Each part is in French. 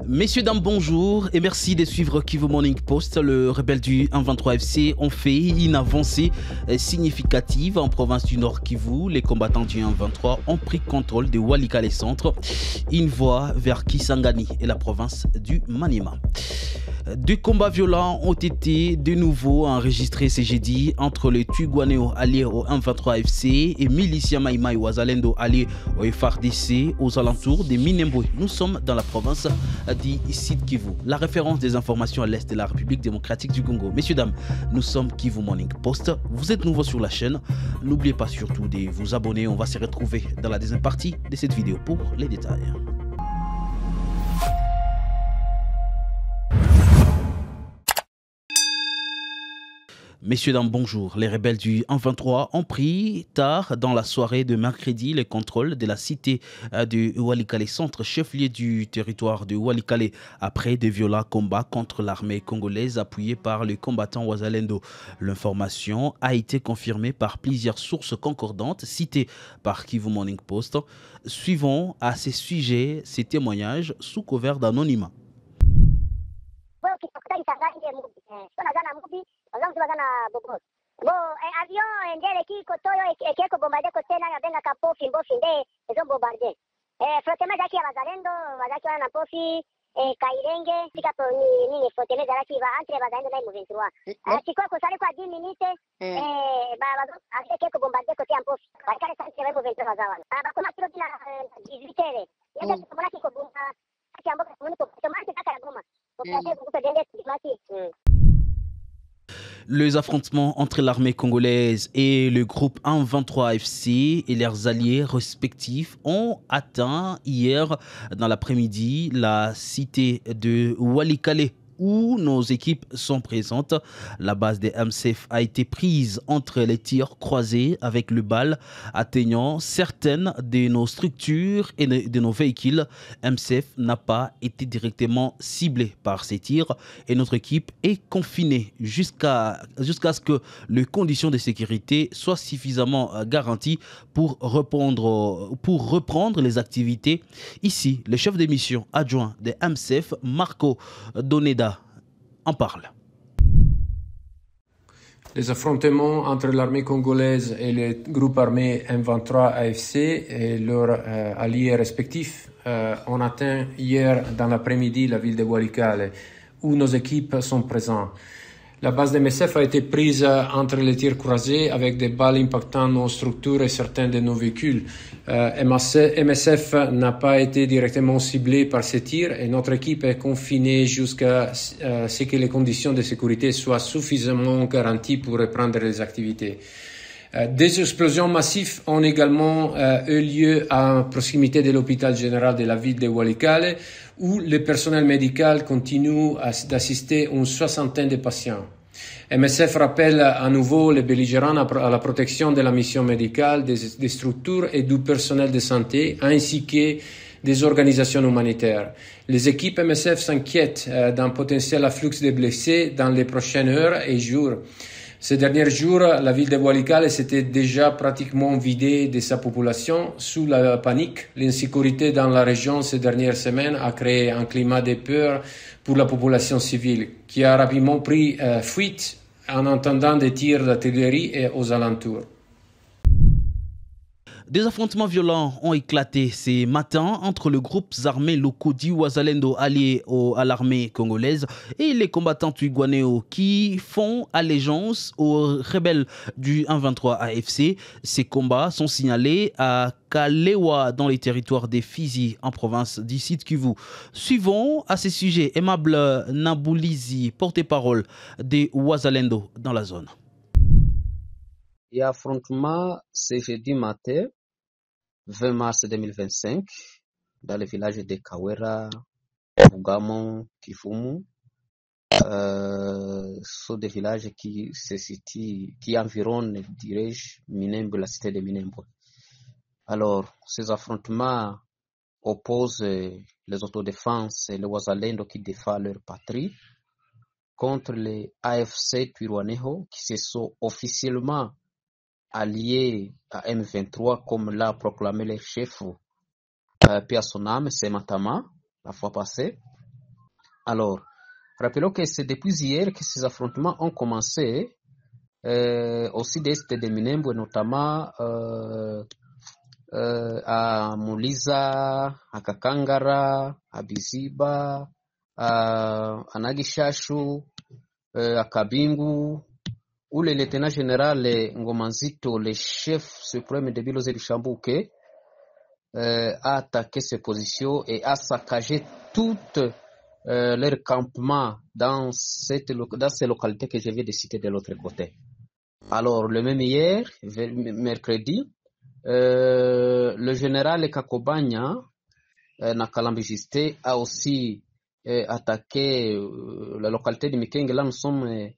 Messieurs, dames, bonjour et merci de suivre Kivu Morning Post. Le rebelle du 123 FC ont fait une avancée significative en province du Nord Kivu. Les combattants du 123 ont pris contrôle de Walikale Centre, une voie vers Kisangani et la province du Maniema. Deux combats violents ont été de nouveau enregistrés ce jeudi entre les Twirwaneho alliés au 123 FC et Militia Maïmaï Wazalendo alliés au FARDC aux alentours de Minembwe. Nous sommes dans la province du Sud Kivu. La référence des informations à l'est de la République démocratique du Congo. Messieurs, dames, nous sommes Kivu Morning Post. Vous êtes nouveau sur la chaîne. N'oubliez pas surtout de vous abonner. On va se retrouver dans la deuxième partie de cette vidéo pour les détails. Messieurs, dames, bonjour. Les rebelles du 123 ont pris tard dans la soirée de mercredi le contrôle de la cité de Walikale Centre, chef-lieu du territoire de Walikale, après de violents combats contre l'armée congolaise appuyée par les combattants Wazalendo. L'information a été confirmée par plusieurs sources concordantes citées par Kivu Morning Post. Suivons à ce sujet ces témoignages sous couvert d'anonymat. Avion ndele kiko toyo ekeko bombarde ko tena ya benga kapofi mbofi nde ezo bombarde frotema zaki ya bazalendo bazaki wana na pofi kairenge sika po nini frotema zaki ba entre bazalendo na M23 siko ko sale kwa 10 minutes ba ekeko bombarde ko tia mpofi bakale santi ya M23 bazawana ba koma kilo kila 18 heures yenda kubona kiko bomba ati amboka muniko tomate kaka goma ko pate ko tende mati. Les affrontements entre l'armée congolaise et le groupe 123 FC et leurs alliés respectifs ont atteint hier dans l'après-midi la cité de Walikale où nos équipes sont présentes. La base des MCF a été prise entre les tirs croisés avec le bal atteignant certaines de nos structures et de nos véhicules. MCF n'a pas été directement ciblé par ces tirs et notre équipe est confinée jusqu'à ce que les conditions de sécurité soient suffisamment garanties pour reprendre les activités. Ici, le chef de mission adjoint des MCF, Marco Doneda, en parle. Les affrontements entre l'armée congolaise et le groupe armé M23 AFC et leurs alliés respectifs ont atteint hier dans l'après-midi la ville de Walikale, où nos équipes sont présentes. La base de MSF a été prise entre les tirs croisés avec des balles impactant nos structures et certains de nos véhicules. MSF n'a pas été directement ciblé par ces tirs et notre équipe est confinée jusqu'à ce que les conditions de sécurité soient suffisamment garanties pour reprendre les activités. Des explosions massives ont également eu lieu à proximité de l'hôpital général de la ville de Walikale, où le personnel médical continue d'assister une soixantaine de patients. MSF rappelle à nouveau les belligérants à la protection de la mission médicale, des structures et du personnel de santé, ainsi que des organisations humanitaires. Les équipes MSF s'inquiètent d'un potentiel afflux de blessés dans les prochaines heures et jours. Ces derniers jours, la ville de Walikale s'était déjà pratiquement vidée de sa population sous la panique. L'insécurité dans la région ces dernières semaines a créé un climat de peur pour la population civile qui a rapidement pris fuite en entendant des tirs d'artillerie et aux alentours. Des affrontements violents ont éclaté ces matins entre les groupes armés locaux du Wazalendo alliés à l'armée congolaise et les combattants Twirwaneho qui font allégeance aux rebelles du 123 AFC. Ces combats sont signalés à Kalewa dans les territoires des Fizi en province du Sud Kivu. Suivons à ce sujet Aimable Naboulizi, porte-parole des Wazalendo dans la zone. Et affrontement ce jeudi matin, 20 mars 2025, dans le village de Kawera, Bougamon, Kifumu. Sont des villages qui se situent, qui environnent, dirais-je, Minembwe, la cité de Minembwe. Alors, ces affrontements opposent les autodéfenses et les Wazalendo qui défendent leur patrie contre les AFC Twirwaneho qui se sont officiellement alliés à M23 comme l'a proclamé le chef Pia Sonam, c'est Matama, la fois passée. Alors, rappelons que c'est depuis hier que ces affrontements ont commencé, au sud-est de Minembwe, notamment à Muliza, à Kakangara, à Biziba, à Nagishashu, à Kabingu, où le lieutenant général Ngomanzito, le chef suprême de Biloze du Chambouke, a attaqué ses positions et a saccagé toutes leur campement dans ces localités que je viens de citer de l'autre côté. Alors, le même hier, mercredi, le général Kakobanya, Nakalambijiste, a aussi attaqué la localité de Mikenge. Là, nous sommes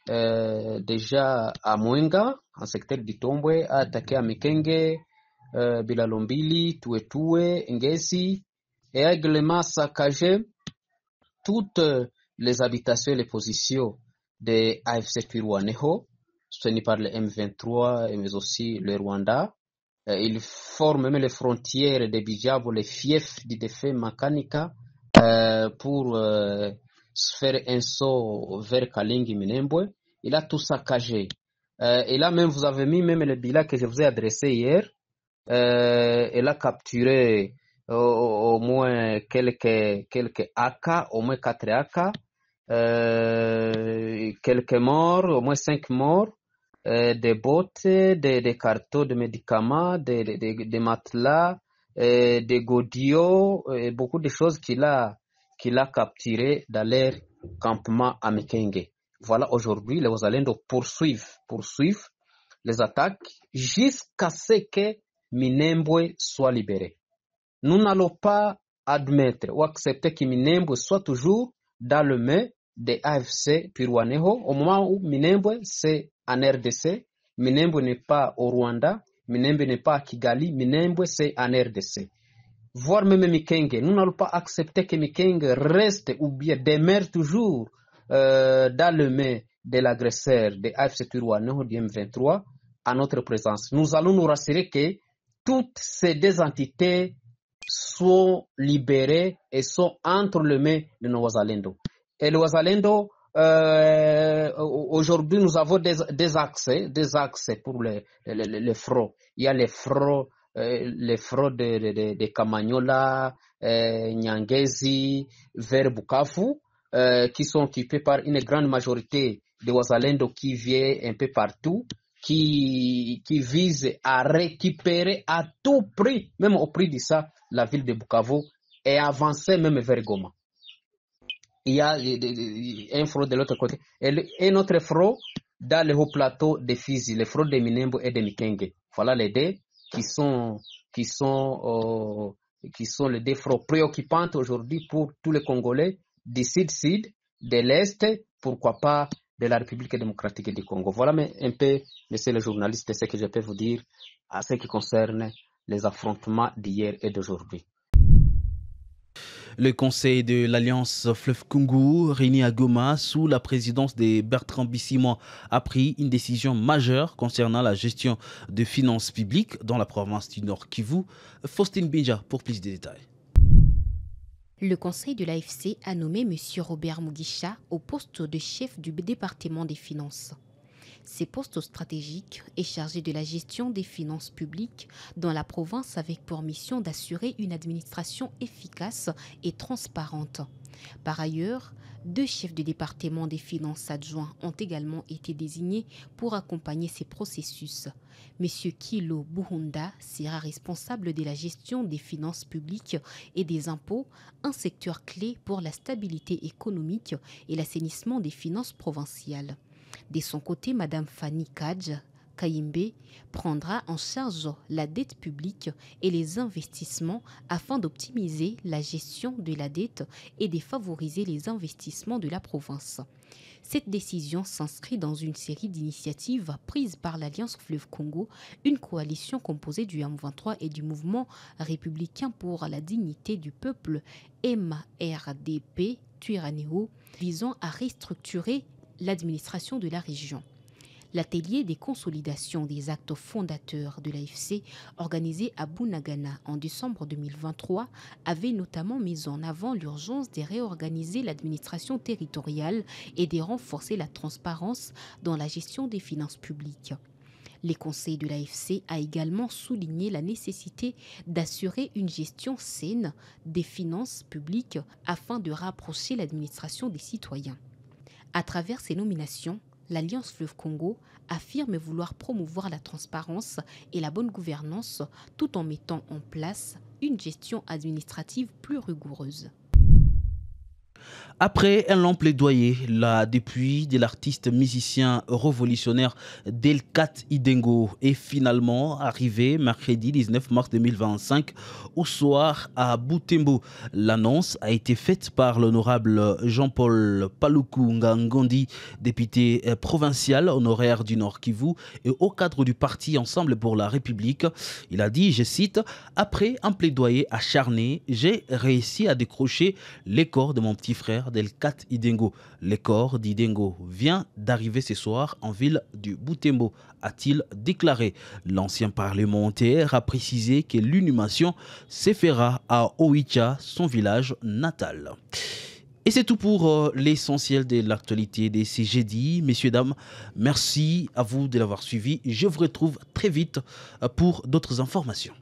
déjà à Mwenga, en secteur d'Itombwe, a attaqué à Mikenge, Bilalombili, Tuetue, Ngesi, et a également saccagé toutes les habitations et les positions de AFC Twirwaneho, soutenus par le M23, mais aussi le Rwanda. Ils forment même les frontières de Bijabo, les fiefs du défait Makanika, pour se faire un saut vers Kalingi Minembwe. Il a tout saccagé. Et là même, vous avez mis même le bilan que je vous ai adressé hier. Il a capturé au moins quelques AK, au moins 4 AK, quelques morts, au moins 5 morts, des bottes, des cartons de médicaments, des matelas, des godillots, et beaucoup de choses qu'il a capturées dans leur campement à Mikenge. Voilà, aujourd'hui, les Wazalendo poursuivent les attaques jusqu'à ce que Minembwe soit libéré. Nous n'allons pas admettre ou accepter que Minembwe soit toujours dans le main des AFC Twirwaneho. Au moment où Minembwe c'est en RDC, Minembwe n'est pas au Rwanda, Minembwe n'est pas à Kigali, Minembwe c'est en RDC. Voire même Mikenge, nous n'allons pas accepter que Mikenge reste ou bien demeure toujours dans le main de l'agresseur des AFC Twirwaneho du M23 à notre présence. Nous allons nous rassurer que toutes ces deux entités sont libérées et sont entre les mains de nos Wazalendo. Et le Wazalendo, aujourd'hui, nous avons des axes pour les fraudes. Il y a les fraudes de Kamanyola, Nyangezi, vers Bukavu, qui sont occupés par une grande majorité de Wazalendo qui vient un peu partout, qui vise à récupérer à tout prix, même au prix de ça, la ville de Bukavu et avancer même vers Goma. Il y a un front de l'autre côté. Et notre front dans le haut plateau de Fizi, les fronts de Minembwe et de Mikenge. Voilà les deux qui sont les deux fronts préoccupants aujourd'hui pour tous les Congolais du sud-sud, de l'est, pourquoi pas de la République démocratique du Congo. Voilà un peu, monsieur le journaliste, ce que je peux vous dire à ce qui concerne les affrontements d'hier et d'aujourd'hui. Le conseil de l'Alliance Fleuve Congo, réuni à Goma sous la présidence de Bertrand Bisimwa, a pris une décision majeure concernant la gestion des finances publiques dans la province du Nord Kivu. Faustine Binja pour plus de détails. Le conseil de l'AFC a nommé M. Robert Mugisha au poste de chef du département des finances. Ces postes stratégiques est chargé de la gestion des finances publiques dans la province avec pour mission d'assurer une administration efficace et transparente. Par ailleurs, 2 chefs de département des finances adjoints ont également été désignés pour accompagner ces processus. M. Kilo Buhunda sera responsable de la gestion des finances publiques et des impôts, un secteur clé pour la stabilité économique et l'assainissement des finances provinciales. De son côté, Mme Fanny Kadj Kayimbe prendra en charge la dette publique et les investissements afin d'optimiser la gestion de la dette et de favoriser les investissements de la province. Cette décision s'inscrit dans une série d'initiatives prises par l'Alliance Fleuve Congo, une coalition composée du M23 et du mouvement républicain pour la dignité du peuple MRDP Twirwaneho, visant à restructurer l'administration de la région. L'atelier des consolidations des actes fondateurs de l'AFC, organisé à Bunagana en décembre 2023, avait notamment mis en avant l'urgence de réorganiser l'administration territoriale et de renforcer la transparence dans la gestion des finances publiques. Les conseils de l'AFC a également souligné la nécessité d'assurer une gestion saine des finances publiques afin de rapprocher l'administration des citoyens. À travers ces nominations, l'Alliance Fleuve Congo affirme vouloir promouvoir la transparence et la bonne gouvernance tout en mettant en place une gestion administrative plus rigoureuse. Après un long plaidoyer, la dépouille de l'artiste musicien révolutionnaire Delcat Idengo est finalement arrivée mercredi 19 mars 2025 au soir à Butembo. L'annonce a été faite par l'honorable Jean-Paul Paluku Ngangondi, député provincial honoraire du Nord Kivu et au cadre du parti Ensemble pour la République. Il a dit, je cite, « Après un plaidoyer acharné, j'ai réussi à décrocher les corps de mon petit frère Delcat Idengo. Le corps d'Idengo vient d'arriver ce soir en ville du Butembo, a-t-il déclaré. L'ancien parlementaire a précisé que l'inhumation se fera à Oicha, son village natal. Et c'est tout pour l'essentiel de l'actualité de ces jeudis. Messieurs, dames, merci à vous de l'avoir suivi. Je vous retrouve très vite pour d'autres informations.